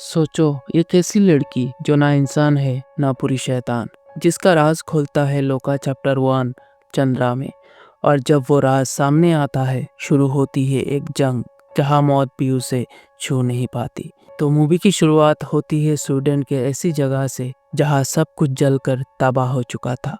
सोचो, एक ऐसी लड़की जो ना इंसान है ना पूरी शैतान, जिसका राज खोलता है लोका चैप्टर 1 चंद्रा में। और जब वो राज सामने आता है, शुरू होती है एक जंग जहां मौत भी उसे छू नहीं पाती। तो मूवी की शुरुआत होती है स्वीडन के ऐसी जगह से जहां सब कुछ जलकर तबाह हो चुका था।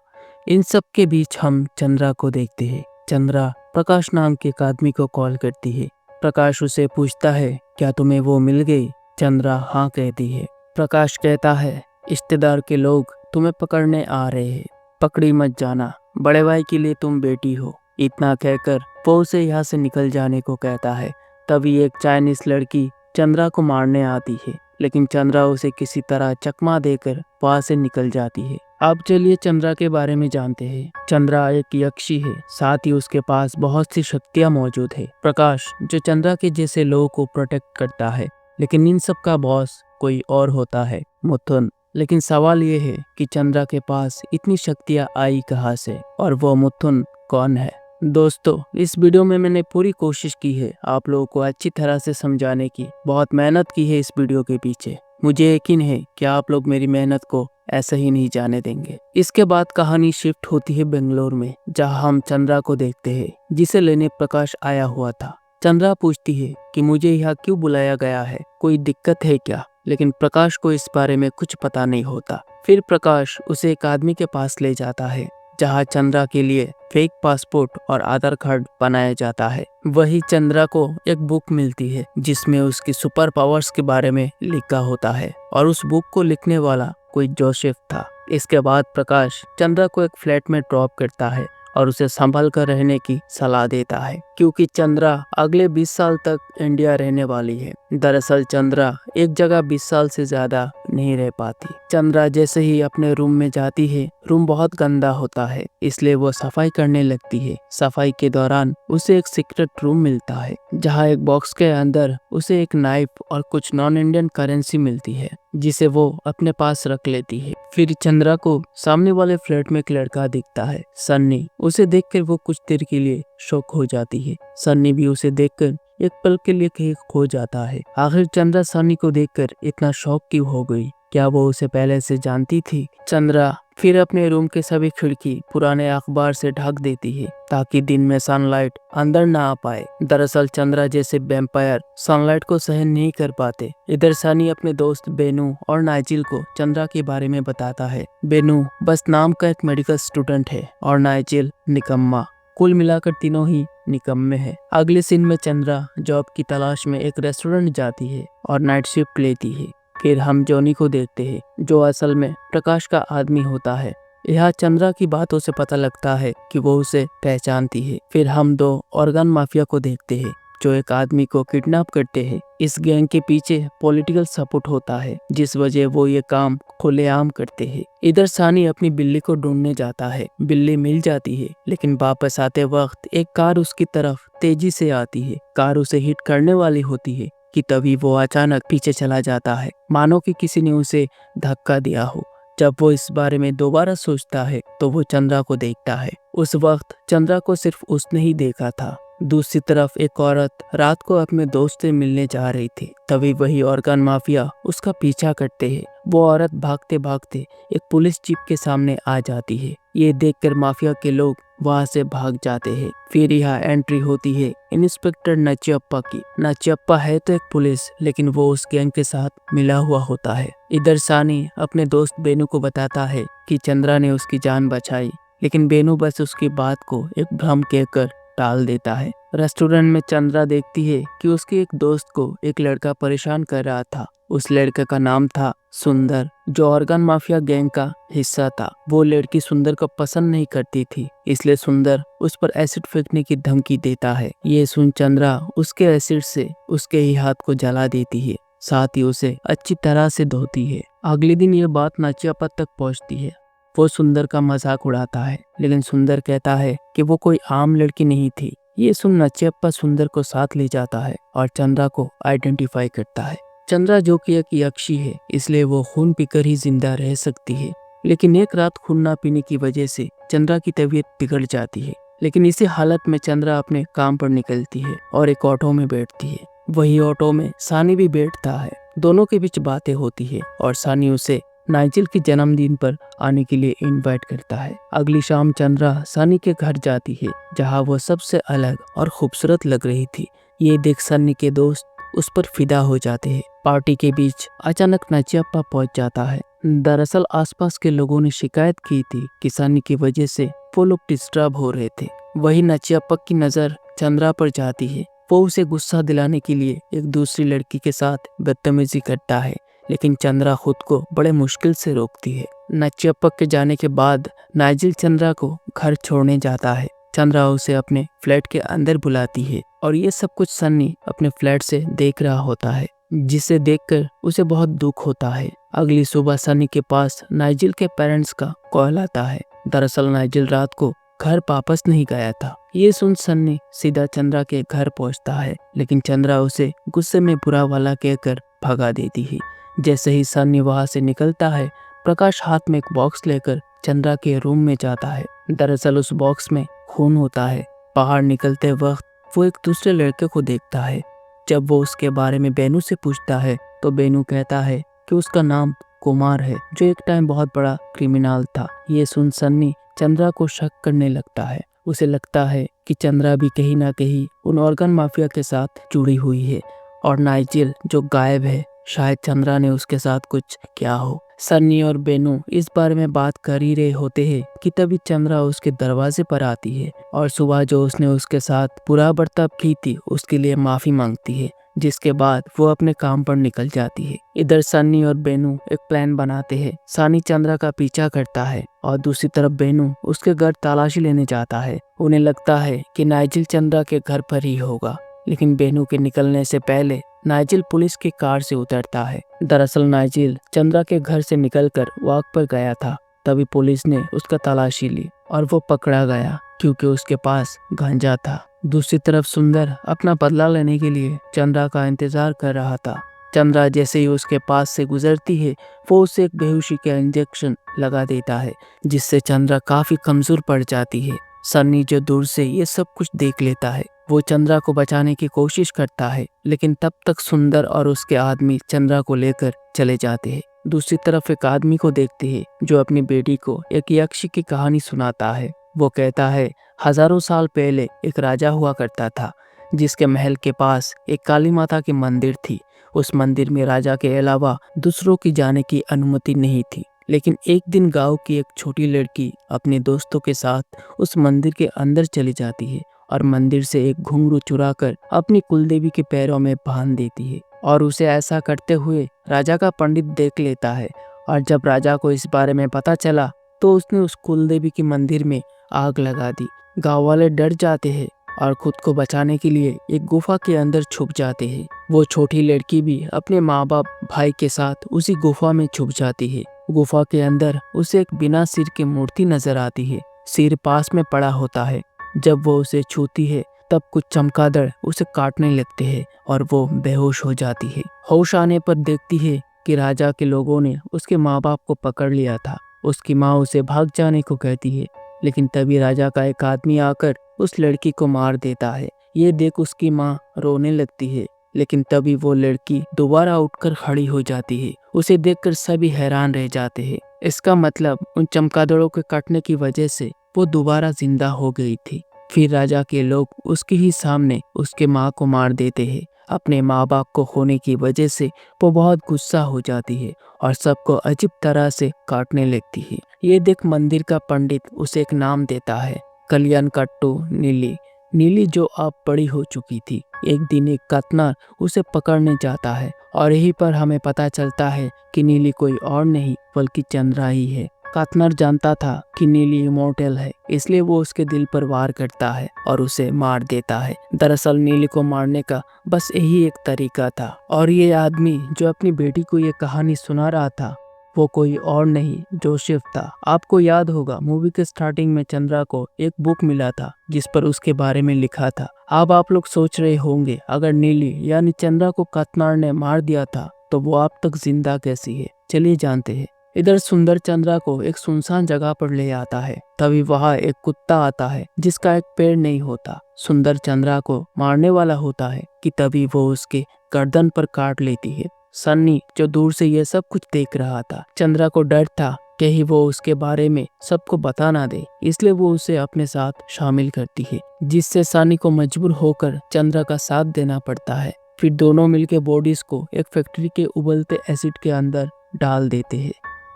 इन सब के बीच हम चंद्रा को देखते हैं। चंद्रा प्रकाश नाम के एक आदमी को कॉल करती है। प्रकाश उसे पूछता है, क्या तुम्हें वो मिल गई? चंद्रा हाँ कहती है। प्रकाश कहता है, रिश्तेदार के लोग तुम्हें पकड़ने आ रहे हैं, पकड़ी मत जाना, बड़े भाई के लिए तुम बेटी हो। इतना कहकर वो उसे यहाँ से निकल जाने को कहता है। तभी एक चाइनीज लड़की चंद्रा को मारने आती है, लेकिन चंद्रा उसे किसी तरह चकमा देकर वहां से निकल जाती है। अब चलिए चंद्रा के बारे में जानते हैं। चंद्रा एक यक्षी है, साथ ही उसके पास बहुत सी शक्तियां मौजूद है। प्रकाश जो चंद्रा के जैसे लोगों को प्रोटेक्ट करता है, लेकिन इन सब का बॉस कोई और होता है, मुथुन। लेकिन सवाल ये है कि चंद्रा के पास इतनी शक्तियां आई कहाँ से, और वो मुथुन कौन है? दोस्तों, इस वीडियो में मैंने पूरी कोशिश की है आप लोगों को अच्छी तरह से समझाने की। बहुत मेहनत की है इस वीडियो के पीछे। मुझे यकीन है कि आप लोग मेरी मेहनत को ऐसा ही नहीं जाने देंगे। इसके बाद कहानी शिफ्ट होती है बेंगलोर में, जहां हम चंद्रा को देखते हैं, जिसे लेने प्रकाश आया हुआ था। चंद्रा पूछती है कि मुझे यहाँ क्यों बुलाया गया है, कोई दिक्कत है क्या? लेकिन प्रकाश को इस बारे में कुछ पता नहीं होता। फिर प्रकाश उसे एक आदमी के पास ले जाता है, जहाँ चंद्रा के लिए फेक पासपोर्ट और आधार कार्ड बनाया जाता है। वही चंद्रा को एक बुक मिलती है जिसमें उसकी सुपर पावर्स के बारे में लिखा होता है, और उस बुक को लिखने वाला कोई जोसेफ था। इसके बाद प्रकाश चंद्रा को एक फ्लैट में ड्रॉप करता है और उसे संभल कर रहने की सलाह देता है, क्योंकि चंद्रा अगले 20 साल तक इंडिया रहने वाली है। दरअसल चंद्रा एक जगह 20 साल से ज्यादा नहीं रह पाती। चंद्रा जैसे ही अपने रूम में जाती है, रूम बहुत गंदा होता है, इसलिए वो सफाई करने लगती है। सफाई के दौरान उसे एक सीक्रेट रूम मिलता है, जहाँ एक बॉक्स के अंदर उसे एक नाइफ और कुछ नॉन इंडियन करेंसी मिलती है, जिसे वो अपने पास रख लेती है। फिर चंद्रा को सामने वाले फ्लैट में एक लड़का दिखता है, सन्नी। उसे देखकर वो कुछ देर के लिए शॉक हो जाती है। सन्नी भी उसे देखकर एक पल के लिए कहीं खो जाता है। आखिर चंद्रा सन्नी को देखकर इतना शॉक क्यों हो गई? क्या वो उसे पहले से जानती थी? चंद्रा फिर अपने रूम के सभी खिड़की पुराने अखबार से ढक देती है, ताकि दिन में सनलाइट अंदर ना आ पाए। दरअसल चंद्रा जैसे वैम्पायर सनलाइट को सहन नहीं कर पाते। इधर सनी अपने दोस्त बेनू और नाइजिल को चंद्रा के बारे में बताता है। बेनू बस नाम का एक मेडिकल स्टूडेंट है और नाइजिल निकम्मा। कुल मिलाकर तीनों ही निकम्मे हैं। अगले सीन में चंद्रा जॉब की तलाश में एक रेस्टोरेंट जाती है और नाइट शिफ्ट लेती है। फिर हम जॉनी को देखते हैं, जो असल में प्रकाश का आदमी होता है। यहाँ चंद्रा की बातों से पता लगता है कि वो उसे पहचानती है। फिर हम दो ऑर्गन माफिया को देखते हैं, जो एक आदमी को किडनैप करते हैं। इस गैंग के पीछे पॉलिटिकल सपोर्ट होता है, जिस वजह वो ये काम खुलेआम करते हैं। इधर सानी अपनी बिल्ली को ढूंढने जाता है। बिल्ली मिल जाती है, लेकिन वापस आते वक्त एक कार उसकी तरफ तेजी से आती है। कार उसे हिट करने वाली होती है कि तभी वो अचानक पीछे चला जाता है, मानो कि किसी ने उसे धक्का दिया हो। जब वो इस बारे में दोबारा सोचता है तो वो चंद्रा को देखता है। उस वक्त चंद्रा को सिर्फ उसने ही देखा था। दूसरी तरफ एक औरत रात को अपने दोस्त से मिलने जा रही थी। तभी वही ऑर्गन माफिया उसका पीछा करते हैं। वो औरत भागते भागते एक पुलिस जीप के सामने आ जाती है। ये देखकर माफिया के लोग वहां से भाग जाते हैं। फिर यहाँ एंट्री होती है इंस्पेक्टर नचियप्पा की। नचियप्पा है तो एक पुलिस, लेकिन वो उस गैंग के साथ मिला हुआ होता है। इधर सानी अपने दोस्त बेनू को बताता है कि चंद्रा ने उसकी जान बचाई, लेकिन बेनू बस उसकी बात को एक भ्रम कहकर टाल देता है। रेस्टोरेंट में चंद्रा देखती है कि उसके एक दोस्त को एक लड़का परेशान कर रहा था। उस लड़के का नाम था सुंदर, जो ऑर्गन माफिया गैंग का हिस्सा था। वो लड़की सुंदर को पसंद नहीं करती थी, इसलिए सुंदर उस पर एसिड फेंकने की धमकी देता है। ये सुन चंद्रा उसके एसिड से उसके ही हाथ को जला देती है, साथ ही उसे अच्छी तरह से धोती है। अगले दिन ये बात नाचियापा तक पहुंचती है। वो सुंदर का मजाक उड़ाता है, लेकिन सुंदर कहता है कि वो कोई आम लड़की नहीं थी। ये सुन नचियप्पा सुंदर को साथ ले जाता है और चंद्रा को आइडेंटिफाई करता है। चंद्रा जो कि एक यक्षी है, इसलिए वो खून पीकर ही जिंदा रह सकती है। लेकिन एक रात खून ना पीने की वजह से चंद्रा की तबीयत बिगड़ जाती है। लेकिन इसी हालत में चंद्रा अपने काम पर निकलती है और एक ऑटो में बैठती है। वही ऑटो में सानी भी बैठता है। दोनों के बीच बातें होती है और सनी उसे नाइजेल के जन्मदिन पर आने के लिए इनवाइट करता है। अगली शाम चंद्रा सनी के घर जाती है जहां वो सबसे अलग और खूबसूरत लग रही थी। ये देख सनी के दोस्त उस पर फिदा हो जाते हैं। पार्टी के बीच अचानक नचियप्पा पहुंच जाता है। दरअसल आसपास के लोगों ने शिकायत की थी कि सनी की वजह से वो लोग डिस्टर्ब हो रहे थे। वही नचियप्पा की नजर चंद्रा पर जाती है। वो उसे गुस्सा दिलाने के लिए एक दूसरी लड़की के साथ बदतमीजी करता है, लेकिन चंद्रा खुद को बड़े मुश्किल से रोकती है। नचियप्पा के जाने के बाद नाइजेल चंद्रा को घर छोड़ने जाता है। चंद्रा उसे अपने फ्लैट के अंदर बुलाती है और ये सब कुछ सन्नी अपने फ्लैट से देख रहा होता है, जिसे देखकर उसे बहुत दुख होता है। अगली सुबह सन्नी के पास नाइजेल के पेरेंट्स का कॉल आता है। दरअसल नाइजेल रात को घर वापस नहीं गया था। ये सुन सन्नी सीधा चंद्रा के घर पहुंचता है, लेकिन चंद्रा उसे गुस्से में बुरा वाला कहकर भगा देती है। जैसे ही सन्नी वहां से निकलता है, प्रकाश हाथ में एक बॉक्स लेकर चंद्रा के रूम में जाता है। दरअसल उस बॉक्स में खून होता है। बाहर निकलते वक्त वो एक दूसरे लड़के को देखता है। जब वो उसके बारे में बेनू से पूछता है तो बेनू कहता है कि उसका नाम कुमार है, जो एक टाइम बहुत बड़ा क्रिमिनल था। ये सुन सन्नी चंद्रा को शक करने लगता है। उसे लगता है कि चंद्रा भी कहीं ना कहीं उन ऑर्गन माफिया के साथ जुड़ी हुई है और नाइजेल जो गायब है, शायद चंद्रा ने उसके साथ कुछ किया हो। सन्नी और बेनू इस बारे में बात कर ही रहे होते हैं कि तभी चंद्रा उसके दरवाजे पर आती है और सुबह जो उसने उसके साथ बुरा बर्ताव की थी उसके लिए माफी मांगती है, जिसके बाद वो अपने काम पर निकल जाती है। इधर सन्नी और बेनू एक प्लान बनाते हैं। सन्नी चंद्रा का पीछा करता है और दूसरी तरफ बेनू उसके घर तलाशी लेने जाता है। उन्हें लगता है कि नाइजेल चंद्रा के घर पर ही होगा, लेकिन बेनू के निकलने से पहले नाइजेल पुलिस की कार से उतरता है। दरअसल नाइजेल चंद्रा के घर से निकलकर वॉक पर गया था। तभी पुलिस ने उसका तलाशी ली और वो पकड़ा गया क्योंकि उसके पास गांजा था। दूसरी तरफ सुंदर अपना बदला लेने के लिए चंद्रा का इंतजार कर रहा था। चंद्रा जैसे ही उसके पास से गुजरती है, वो उसे एक बेहोशी का इंजेक्शन लगा देता है, जिससे चंद्रा काफी कमजोर पड़ जाती है। सन्नी जो दूर से ये सब कुछ देख लेता है, वो चंद्रा को बचाने की कोशिश करता है, लेकिन तब तक सुंदर और उसके आदमी चंद्रा को लेकर चले जाते हैं। दूसरी तरफ एक आदमी को देखते हैं जो अपनी बेटी को एक यक्ष की कहानी सुनाता है। वो कहता है, हजारों साल पहले एक राजा हुआ करता था जिसके महल के पास एक काली माता की मंदिर थी। उस मंदिर में राजा के अलावा दूसरों की जाने की अनुमति नहीं थी, लेकिन एक दिन गांव की एक छोटी लड़की अपने दोस्तों के साथ उस मंदिर के अंदर चली जाती है और मंदिर से एक घुंघरू चुराकर अपनी कुलदेवी के पैरों में बांध देती है। और उसे ऐसा करते हुए राजा का पंडित देख लेता है और जब राजा को इस बारे में पता चला तो उसने उस कुलदेवी की मंदिर में आग लगा दी। गांव वाले डर जाते हैं और खुद को बचाने के लिए एक गुफा के अंदर छुप जाते हैं। वो छोटी लड़की भी अपने माँ बाप भाई के साथ उसी गुफा में छुप जाती है। गुफा के अंदर उसे एक बिना सिर की मूर्ति नजर आती है। सिर पास में पड़ा होता है। जब वो उसे छूती है तब कुछ चमगादड़ उसे काटने लगते हैं और वो बेहोश हो जाती है। होश आने पर देखती है कि राजा के लोगों ने उसके माँ बाप को पकड़ लिया था। उसकी माँ उसे भाग जाने को कहती है, लेकिन तभी राजा का एक आदमी आकर उस लड़की को मार देता है। ये देख उसकी माँ रोने लगती है, लेकिन तभी वो लड़की दोबारा उठकर खड़ी हो जाती है। उसे देखकर सभी हैरान रह जाते हैं। इसका मतलब उन चमगादड़ों के काटने की वजह से वो दोबारा जिंदा हो गई थी। फिर राजा के लोग उसके ही सामने उसके माँ को मार देते हैं। अपने माँ बाप को खोने की वजह से वो बहुत गुस्सा हो जाती है और सबको अजीब तरह से काटने लगती है। ये देख मंदिर का पंडित उसे एक नाम देता है, कल्याण कट्टू नीली। नीली जो अब बड़ी हो चुकी थी। एक दिन एक कतनार उसे पकड़ने जाता है और यहीं पर हमें पता चलता है कि नीली कोई और नहीं बल्कि चंद्रा ही है। कतनार जानता था कि नीली इमोर्टल है, इसलिए वो उसके दिल पर वार करता है और उसे मार देता है। दरअसल नीली को मारने का बस यही एक तरीका था और ये आदमी जो अपनी बेटी को ये कहानी सुना रहा था वो कोई और नहीं जोसेफ था। आपको याद होगा मूवी के स्टार्टिंग में चंद्रा को एक बुक मिला था जिस पर उसके बारे में लिखा था। अब आप लोग सोच रहे होंगे अगर नीली यानी चंद्रा को कतनार ने मार दिया था तो वो अब तक जिंदा कैसी है। चलिए जानते हैं। इधर सुंदर चंद्रा को एक सुनसान जगह पर ले आता है। तभी वहां एक कुत्ता आता है जिसका एक पैर नहीं होता। सुंदर चंद्रा को मारने वाला होता है कि तभी वो उसके गर्दन पर काट लेती है। सन्नी जो दूर से ये सब कुछ देख रहा था, चंद्रा को डर था कहीं वो उसके बारे में सबको बता ना दे, इसलिए वो उसे अपने साथ शामिल करती है, जिससे सन्नी को मजबूर होकर चंद्रा का साथ देना पड़ता है। फिर दोनों मिलकर बॉडीज को एक फैक्ट्री के उबलते एसिड के अंदर डाल देते हैं।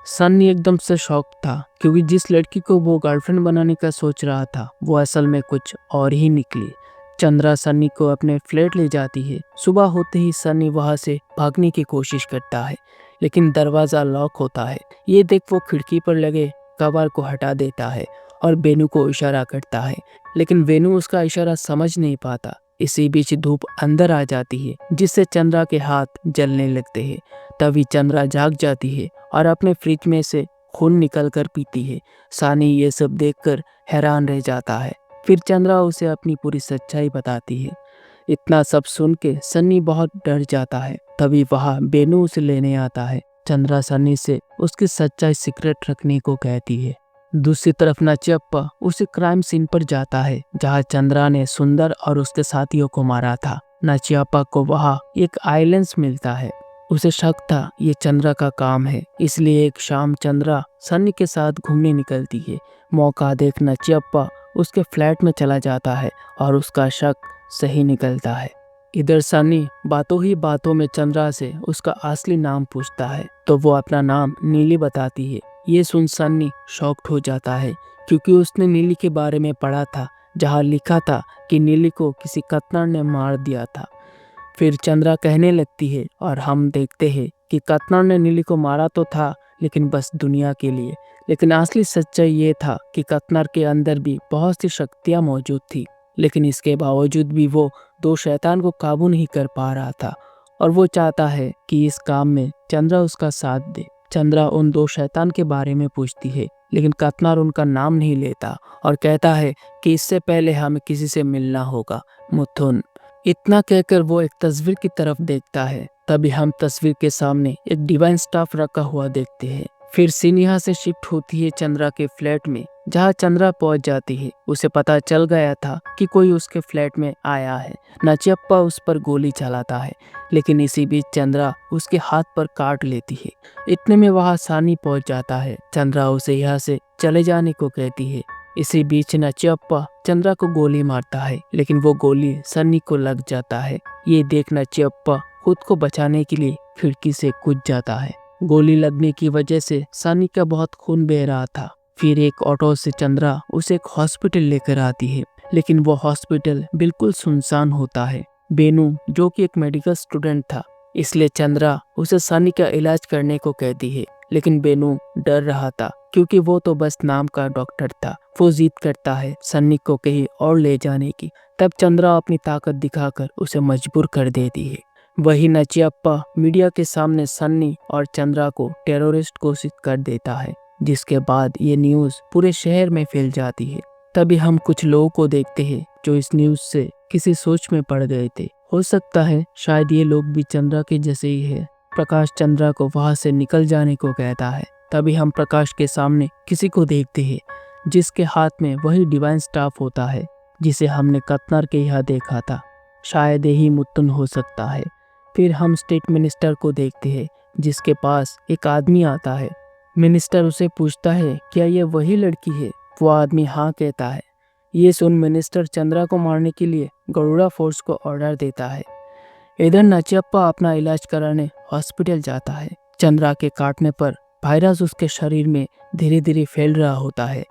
सन्नी एकदम से शॉक था क्योंकि जिस लड़की को वो गर्लफ्रेंड बनाने का सोच रहा था वो असल में कुछ और ही निकली। चंद्रा सन्नी को अपने फ्लैट ले जाती है। सुबह होते ही सन्नी वहां से भागने की कोशिश करता है, लेकिन दरवाजा लॉक होता है। ये देख वो खिड़की पर लगे कवर को हटा देता है और वेनू को इशारा करता है, लेकिन वेनू उसका इशारा समझ नहीं पाता। इसी बीच धूप अंदर आ जाती है, जिससे चंद्रा के हाथ जलने लगते हैं। तभी चंद्रा जाग जाती है और अपने फ्रिज में से खून निकल कर पीती है। सन्नी ये सब देखकर हैरान रह जाता है। फिर चंद्रा उसे अपनी पूरी सच्चाई बताती है। इतना सब सुन के सन्नी बहुत डर जाता है। तभी वहाँ वेनू उसे लेने आता है। चंद्रा सन्नी से उसकी सच्चाई सीक्रेट रखने को कहती है। दूसरी तरफ नचियप्पा उसे क्राइम सीन पर जाता है जहाँ चंद्रा ने सुंदर और उसके साथियों को मारा था। नचियप्पा को वहाँ एक आइलेंस मिलता है। उसे शक था ये चंद्रा का काम है, इसलिए एक शाम चंद्रा सन्नी के साथ घूमने निकलती है। मौका देख नचियप्पा उसके फ्लैट में चला जाता है और उसका शक सही निकलता है। इधर सन्नी बातों ही बातों में चंद्रा से उसका असली नाम पूछता है तो वो अपना नाम नीली बताती है। ये सुन सन्नी शॉक्ड हो जाता है क्योंकि उसने नीली के बारे में पढ़ा था जहाँ लिखा था कि नीली को किसी कतनर ने मार दिया था। फिर चंद्रा कहने लगती है और हम देखते हैं कि कतनर ने नीली को मारा तो था, लेकिन बस दुनिया के लिए। लेकिन असली सच्चाई ये था कि कतनर के अंदर भी बहुत सी शक्तियाँ मौजूद थी, लेकिन इसके बावजूद भी वो दो शैतान को काबू नहीं कर पा रहा था और वो चाहता है कि इस काम में चंद्रा उसका साथ दे। चंद्रा उन दो शैतान के बारे में पूछती है, लेकिन कतनर उनका नाम नहीं लेता और कहता है कि इससे पहले हमें किसी से मिलना होगा, मुथुन। इतना कहकर वो एक तस्वीर की तरफ देखता है। तभी हम तस्वीर के सामने एक डिवाइन स्टाफ रखा हुआ देखते हैं। फिर सीन यहाँ से शिफ्ट होती है चंद्रा के फ्लैट में, जहाँ चंद्रा पहुंच जाती है। उसे पता चल गया था कि कोई उसके फ्लैट में आया है। नचियप्पा उस पर गोली चलाता है, लेकिन इसी बीच चंद्रा उसके हाथ पर काट लेती है। इतने में वहाँ सन्नी पहुंच जाता है। चंद्रा उसे यहाँ से चले जाने को कहती है। इसी बीच नचियप्पा चंद्रा को गोली मारता है, लेकिन वो गोली सन्नी को लग जाता है। ये देख नचियप्पा खुद को बचाने के लिए खिड़की से कूद जाता है। गोली लगने की वजह से सन्नी का बहुत खून बह रहा था। फिर एक ऑटो से चंद्रा उसे एक हॉस्पिटल लेकर आती है, लेकिन वो हॉस्पिटल बिल्कुल सुनसान होता है। वेनू जो कि एक मेडिकल स्टूडेंट था, इसलिए चंद्रा उसे सन्नी का इलाज करने को कहती है, लेकिन वेनू डर रहा था क्योंकि वो तो बस नाम का डॉक्टर था। वो जिद करता है सन्नी को कहीं और ले जाने की। तब चंद्रा अपनी ताकत दिखाकर उसे मजबूर कर देती है। वही नचियप्पा मीडिया के सामने सन्नी और चंद्रा को टेररिस्ट घोषित कर देता है, जिसके बाद ये न्यूज़ पूरे शहर में फैल जाती है। तभी हम कुछ लोगों को देखते हैं जो इस न्यूज़ से किसी सोच में पड़ गए थे। हो सकता है शायद ये लोग भी चंद्रा के जैसे ही है। प्रकाश चंद्रा को वहां से निकल जाने को कहता है। तभी हम प्रकाश के सामने किसी को देखते हैं जिसके हाथ में वही डिवाइन स्टाफ होता है जिसे हमने कतनर के यहाँ देखा था। शायद यही मुत्तुन हो सकता है। फिर हम स्टेट मिनिस्टर को देखते हैं जिसके पास एक आदमी आता है। मिनिस्टर उसे पूछता है क्या ये वही लड़की है? वो आदमी हाँ कहता है। ये सुन मिनिस्टर चंद्रा को मारने के लिए गरुड़ा फोर्स को ऑर्डर देता है। इधर नचियप्पा अपना इलाज कराने हॉस्पिटल जाता है। चंद्रा के काटने पर वायरस उसके शरीर में धीरे धीरे फैल रहा होता है।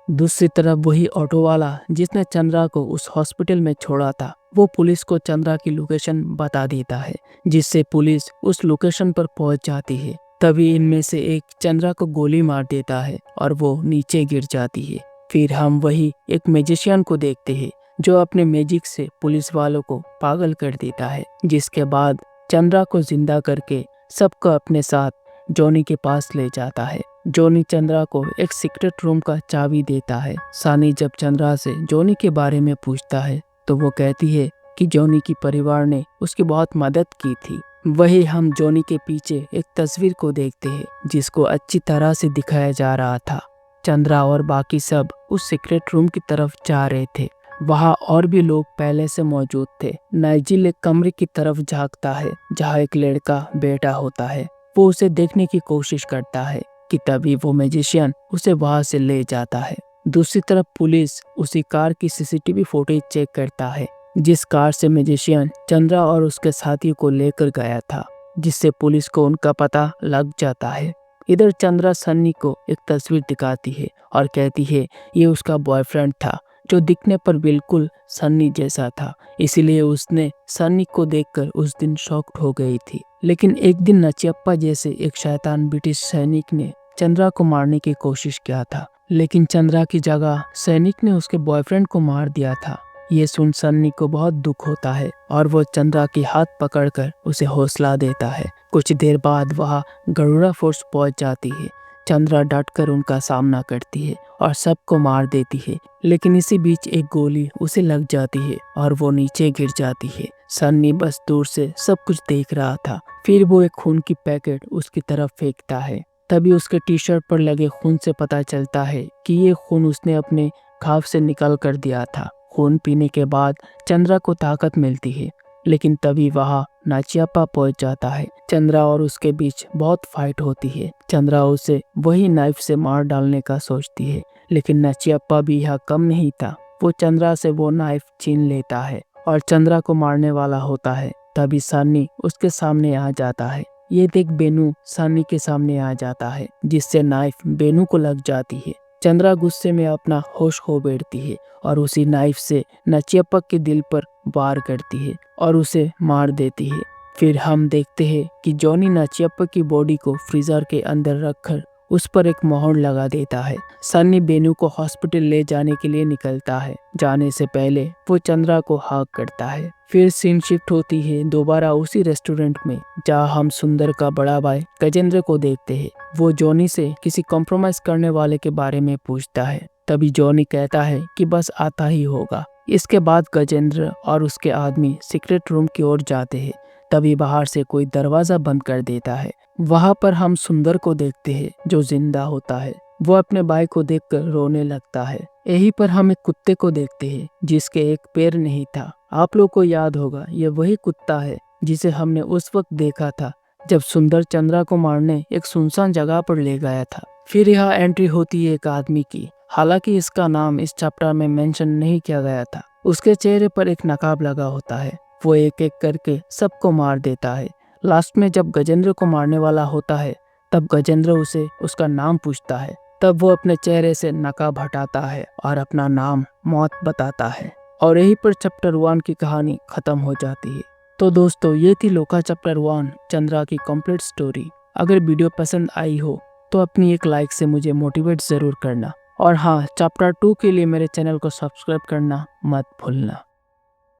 दूसरी तरफ वही ऑटो वाला जिसने चंद्रा को उस हॉस्पिटल में छोड़ा था, वो पुलिस को चंद्रा की लोकेशन बता देता है, जिससे पुलिस उस लोकेशन पर पहुंच जाती है। तभी इनमें से एक चंद्रा को गोली मार देता है और वो नीचे गिर जाती है। फिर हम वही एक मैजिशियन को देखते हैं जो अपने मैजिक से पुलिस वालों को पागल कर देता है, जिसके बाद चंद्रा को जिंदा करके सबको अपने साथ जॉनी के पास ले जाता है। जॉनी चंद्रा को एक सीक्रेट रूम का चाबी देता है। सन्नी जब चंद्रा से जॉनी के बारे में पूछता है तो वो कहती है कि जॉनी की परिवार ने उसकी बहुत मदद की थी। वही हम जॉनी के पीछे एक तस्वीर को देखते हैं जिसको अच्छी तरह से दिखाया जा रहा था। चंद्रा और बाकी सब उस सीक्रेट रूम की तरफ जा रहे थे। वहाँ और भी लोग पहले से मौजूद थे। नाइजिल एक कमरे की तरफ झांकता है जहाँ एक लड़का बैठा होता है। वो उसे देखने की कोशिश करता है कि तभी वो मैजिशियन उसे वहां से ले जाता है। दूसरी तरफ पुलिस उसी कार की सीसीटीवी फुटेज चेक करता है जिस कार से मैजिशियन चंद्रा और उसके साथी को लेकर गया था, जिससे पुलिस को उनका पता लग जाता है। इधर चंद्रा सन्नी को एक तस्वीर दिखाती है और कहती है ये उसका बॉयफ्रेंड था जो दिखने पर बिल्कुल सन्नी जैसा था, इसीलिए उसने सन्नी को देखकर उस दिन शॉक्ड हो गई थी। लेकिन एक दिन नचियप्पा जैसे एक शैतान ब्रिटिश सैनिक ने चंद्रा को मारने की कोशिश किया था, लेकिन चंद्रा की जगह सैनिक ने उसके बॉयफ्रेंड को मार दिया था। ये सुन सन्नी को बहुत दुख होता है और वो चंद्रा की हाथ पकड़कर उसे हौसला देता है। कुछ देर बाद वह गरुड़ा फोर्स पहुंच जाती है। चंद्रा डटकर उनका सामना करती है और सबको मार देती है, लेकिन इसी बीच एक गोली उसे लग जाती है और वो नीचे गिर जाती है। सन्नी बस दूर से सब कुछ देख रहा था। फिर वो एक खून की पैकेट उसकी तरफ फेंकता है। तभी उसके टी शर्ट पर लगे खून से पता चलता है कि ये खून उसने अपने घाव से निकाल कर दिया था। खून पीने के बाद चंद्रा को ताकत मिलती है, लेकिन तभी वहाँ नाचियप्पा पहुंच जाता है। चंद्रा और उसके बीच बहुत फाइट होती है। चंद्रा उसे वही नाइफ से मार डालने का सोचती है, लेकिन नाचियप्पा भी यहाँ कम नहीं था। वो चंद्रा से वो नाइफ छीन लेता है और चंद्रा को मारने वाला होता है। तभी सन्नी उसके सामने आ जाता है। ये देख बेनू सन्नी के सामने आ जाता है, जिससे नाइफ बेनू को लग जाती है। चंद्रा गुस्से में अपना होश खो बैठती है और उसी नाइफ से नचियप्पा के दिल पर वार करती है और उसे मार देती है। फिर हम देखते हैं कि जॉनी नचियप्पा की बॉडी को फ्रीजर के अंदर रखकर उस पर एक मोहर लगा देता है। सन्नी बेनू को हॉस्पिटल ले जाने के लिए निकलता है। जाने से पहले वो चंद्रा को हग करता है। फिर सीन शिफ्ट होती है दोबारा उसी रेस्टोरेंट में, जहाँ हम सुंदर का बड़ा भाई गजेंद्र को देखते हैं। वो जॉनी से किसी कॉम्प्रोमाइज करने वाले के बारे में पूछता है। तभी जॉनी कहता है कि बस आता ही होगा। इसके बाद गजेंद्र और उसके आदमी सीक्रेट रूम की ओर जाते हैं। तभी बाहर से कोई दरवाजा बंद कर देता है। वहां पर हम सुंदर को देखते हैं जो जिंदा होता है। वो अपने भाई को देखकर रोने लगता है। यहीं पर हम एक कुत्ते को देखते हैं जिसके एक पैर नहीं था। आप लोग को याद होगा ये वही कुत्ता है जिसे हमने उस वक्त देखा था जब सुंदर चंद्रा को मारने एक सुनसान जगह पर ले गया था। फिर यहाँ एंट्री होती है एक आदमी की। हालांकि इसका नाम इस चैप्टर में मेंशन नहीं किया गया था। उसके चेहरे पर एक नकाब लगा होता है। वो एक एक करके सबको मार देता है। लास्ट में जब गजेंद्र को मारने वाला होता है तब गजेंद्र उसे उसका नाम पूछता है। तब वो अपने चेहरे से नकाब हटाता है और अपना नाम मौत बताता है। और यहीं पर चैप्टर 1 की कहानी खत्म हो जाती है। तो दोस्तों ये थी लोका चैप्टर 1 चंद्रा की कंप्लीट स्टोरी। अगर वीडियो पसंद आई हो तो अपनी एक लाइक से मुझे मोटिवेट जरूर करना। और हाँ, चैप्टर 2 के लिए मेरे चैनल को सब्सक्राइब करना मत भूलना।